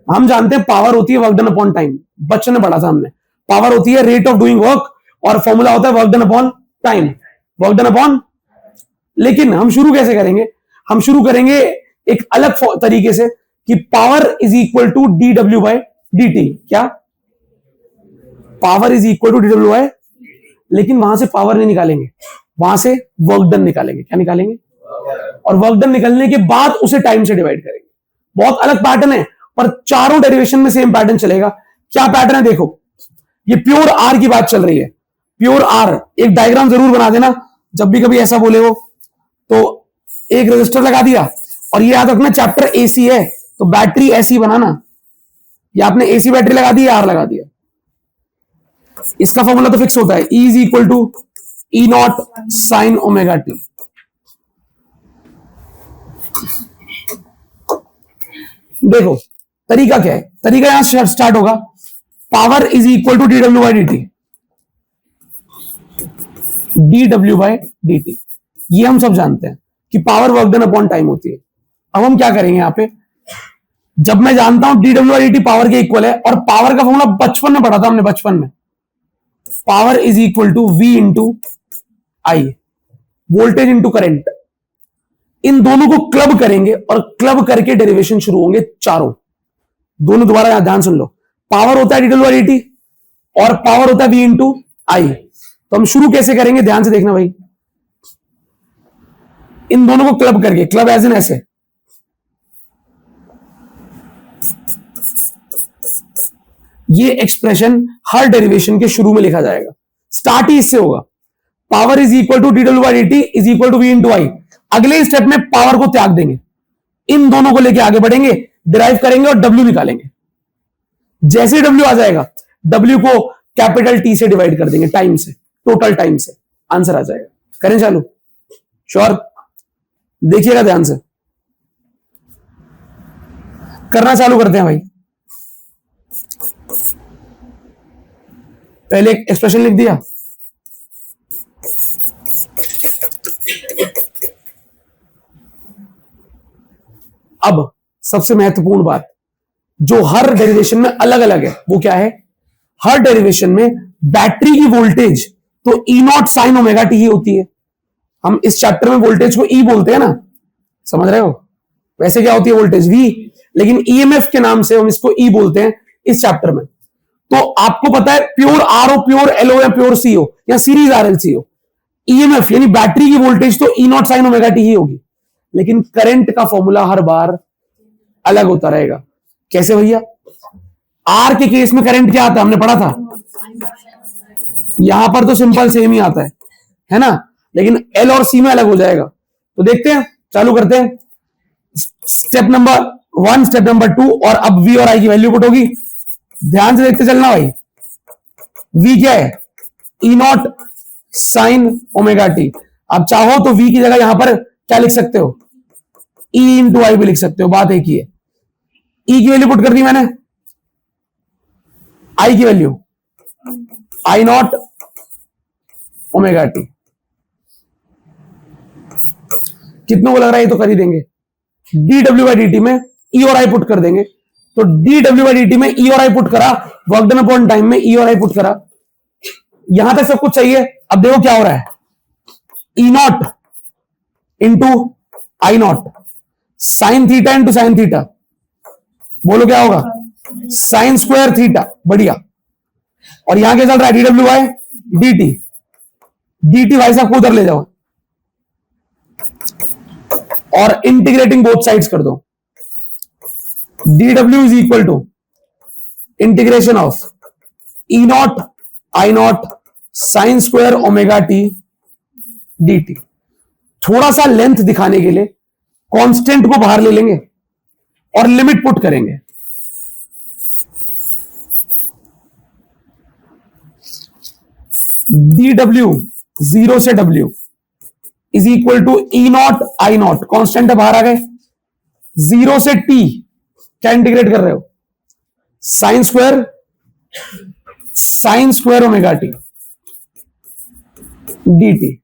हम जानते हैं पावर होती है वर्क डन अपॉन टाइम, बच्चों ने पढ़ा था हमने। पावर होती है रेट ऑफ डूइंग वर्क और फॉर्मूला होता है work done upon time, work done upon. लेकिन हम शुरू कैसे करेंगे? हम शुरू करेंगे एक अलग तरीके से कि power is equal to D W by D T. क्या? Power is equal to D W by, लेकिन वहां से पावर नहीं निकालेंगे, वहां से वर्क डन निकालेंगे। क्या निकालेंगे? और वर्क डन निकलने के बाद उसे टाइम से डिवाइड करेंगे। बहुत अलग पैटर्न है, पर चारों डेरिवेशन में सेम पैटर्न चलेगा। क्या पैटर्न है देखो, ये प्योर आर की बात चल रही है। प्योर आर, एक डायग्राम जरूर बना देना जब भी कभी ऐसा बोले हो तो। एक रजिस्टर लगा दिया, और ये याद रखना चैप्टर एसी है तो बैटरी ऐसी बनाना। ये आपने एसी बैटरी लगा दी, आर लगा दिया। इसका फॉर्मूला तो फिक्स होता है, E is equal to E nought sine omega T. देखो तरीका क्या है, तरीका यहां से स्टार्ट होगा। Power is equal to D W by D T, D W by D T. ये हम सब जानते हैं कि power work done upon time होती है। अब हम क्या करेंगे यहां पे, जब मैं जानता हूं D W by D T power के इक्वल है, और पावर का फॉर्मूला बचपन में पढ़ा था हमने, बचपन में। Power is equal to V into I, voltage into current. इन दोनों को क्लब करेंगे और क्लब करके डेरिवेशन शुरू होंगे चारों। दोनों दोबारा ध्यान सुन लो। पावर होता है D W by D T और पावर होता है वी इंटू आई। तो हम शुरू कैसे करेंगे, ध्यान से देखना भाई। इन दोनों को क्लब करके, क्लब एज इन ऐसे, ये एक्सप्रेशन हर डेरिवेशन के शुरू में लिखा जाएगा। स्टार्ट ही इससे होगा। Power is equal to D W by D T is equal to V into I. अगले स्टेप में पावर को त्याग देंगे, इन दोनों को लेके आगे बढ़ेंगे, डिराइव करेंगे और डब्ल्यू निकालेंगे। जैसे ही डब्ल्यू आ जाएगा, डब्ल्यू को कैपिटल टी से डिवाइड कर देंगे, टाइम से, टोटल टाइम से, आंसर आ जाएगा। करें चालू? श्योर? देखिएगा ध्यान से, करना चालू करते हैं भाई। पहले एक एक्सप्रेशन लिख दिया, अब सबसे महत्वपूर्ण बात जो हर डेरिवेशन में अलग अलग है वो क्या है? हर डेरिवेशन में बैटरी की वोल्टेज तो E nought sine omega T ही होती है। हम इस चैप्टर में वोल्टेज को ई बोलते हैं ना, समझ रहे हो? वैसे क्या होती है वोल्टेज? वी, लेकिन ईएमएफ के नाम से हम इसको ई बोलते हैं इस चैप्टर में। तो आपको पता है प्योर आर हो, प्योर एल हो या प्योर सी हो या सीरीज आर एल सी हो, ईएमएफ यानी बैटरी की वोल्टेज तो E nought sine omega T ही होगी। लेकिन करंट का फॉर्मूला हर बार अलग होता रहेगा। कैसे भैया? आर के केस में करंट क्या आता है, हमने पढ़ा था। यहां पर तो सिंपल सेम ही आता है ना, लेकिन एल और सी में अलग हो जाएगा। तो देखते हैं, चालू करते हैं। स्टेप नंबर 1, स्टेप नंबर 2, और अब वी और आई की वैल्यू पुट होगी। ध्यान से देखते चलना भाई। वी क्या है? E nought sine omega T. आप चाहो तो वी की जगह यहां पर क्या लिख सकते हो? ई इंटू आई भी लिख सकते हो, बात एक ही है। ई की वैल्यू पुट कर दी मैंने, आई की value I not omega T. कितनों को लग रहा है ये तो कर ही देंगे। D W by D T में ई और आई पुट कर देंगे। तो D W by D T में ई और आई पुट करा, वर्क डन अपॉन टाइम में ई और आई पुट करा। यहां तक सब कुछ चाहिए। अब देखो क्या हो रहा है, E not into I not, sine theta into sine theta. बोलो क्या होगा? Sine square theta. बढ़िया। और यहां क्या चल रहा है? D W by D T. D T भाई साहब को उधर ले जाओ और इंटीग्रेटिंग बोथ साइड्स कर दो। D W is equal to integration of E not I not sine square omega T D T. थोड़ा सा लेंथ दिखाने के लिए कांस्टेंट को बाहर ले लेंगे और लिमिट पुट करेंगे। डी डब्ल्यू 0 से W is equal to E not I nought, constant बाहर आ गए। 0 से टी क्या इंटीग्रेट कर रहे हो? Sign square omega T D T.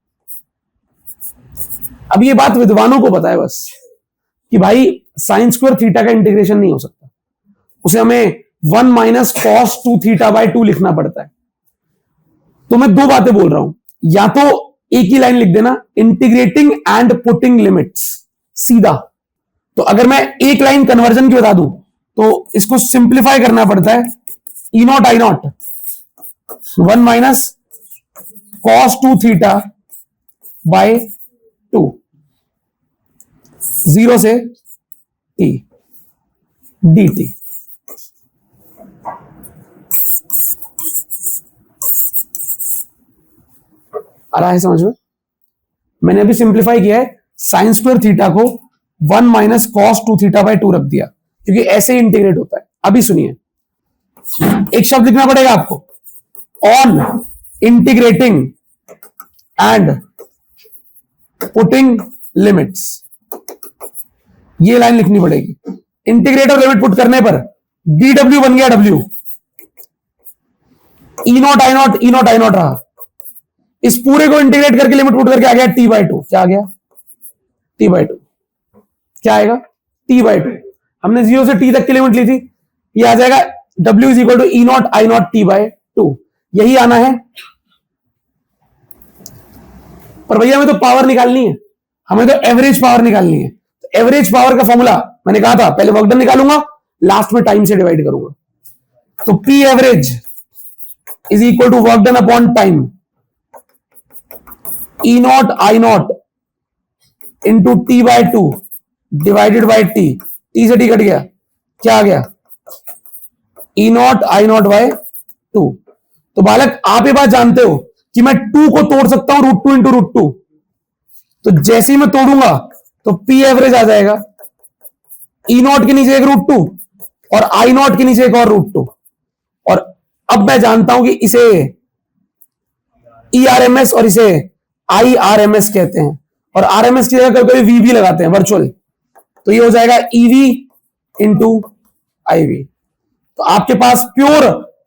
अब ये बात विद्वानों को पता है बस कि भाई साइन स्क्वायर थीटा का इंटीग्रेशन नहीं हो सकता, उसे हमें 1 माइनस कॉस 2 थीटा बाय 2 लिखना पड़ता है। तो मैं दो बातें बोल रहा हूं, या तो एक ही लाइन लिख देना, इंटीग्रेटिंग एंड पुटिंग लिमिट्स, सीधा। तो अगर मैं एक लाइन कन्वर्जन की बता दूं तो इसको सिंप्लीफाई करना पड़ता है, E not I not 1 minus cos 2 theta by 2, 0 से टी डी टी। आ रहा है समझ में? मैंने अभी सिंप्लीफाई किया है, साइन स्क्वायर थीटा को 1 माइनस कॉस 2 थीटा बाय 2 रख दिया, क्योंकि ऐसे ही इंटीग्रेट होता है। अभी सुनिए, एक शब्द लिखना पड़ेगा आपको, on integrating and putting limits, ये लाइन लिखनी पड़ेगी। इंटीग्रेट और लिमिट पुट करने पर डी डब्ल्यू बन गया W, E not I not, E not I not रहा, इस पूरे को इंटीग्रेट करके लिमिट पुट करके आ गया टी बाय 2। क्या आ गया? T by 2। क्या आएगा? T by 2। हमने 0 से टी तक की लिमिट ली थी, ये आ जाएगा w is equal to E not I nought T by 2। यही आना है, पर भैया हमें तो पावर निकालनी है, हमें तो एवरेज पावर निकालनी है। तो एवरेज पावर का फॉर्मूला मैंने कहा था, पहले वर्क डन निकालूंगा, लास्ट में टाइम से डिवाइड करूंगा। तो P average is equal to work done upon time, E not I nought into T by 2 divided by T, T से टी कट गया, क्या आ गया? E not I nought by 2। तो बालक आप ये बात जानते हो कि मैं 2 को तोड़ सकता हूं √2 इंटू √2। तो जैसे ही मैं तोड़ूंगा तो पी एवरेज आ जाएगा, ई नॉट के नीचे एक √2 और आई नॉट के नीचे एक और √2। और अब मैं जानता हूं कि इसे ई आर एम एस और इसे आई आर एम एस कहते हैं, और आर एम एस की जगह कभी वी भी लगाते हैं, वर्चुअल। तो ये हो जाएगा ईवी इंटू आई वी। तो आपके पास प्योर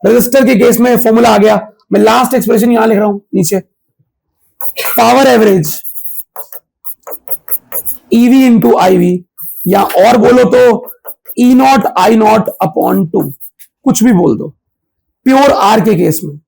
रजिस्टर के केस में फॉर्मूला आ गया। मैं लास्ट एक्सप्रेशन यहां लिख रहा हूं नीचे, power average E V into I V, या और बोलो तो E not I nought upon 2, कुछ भी बोल दो, प्योर आर के केस में।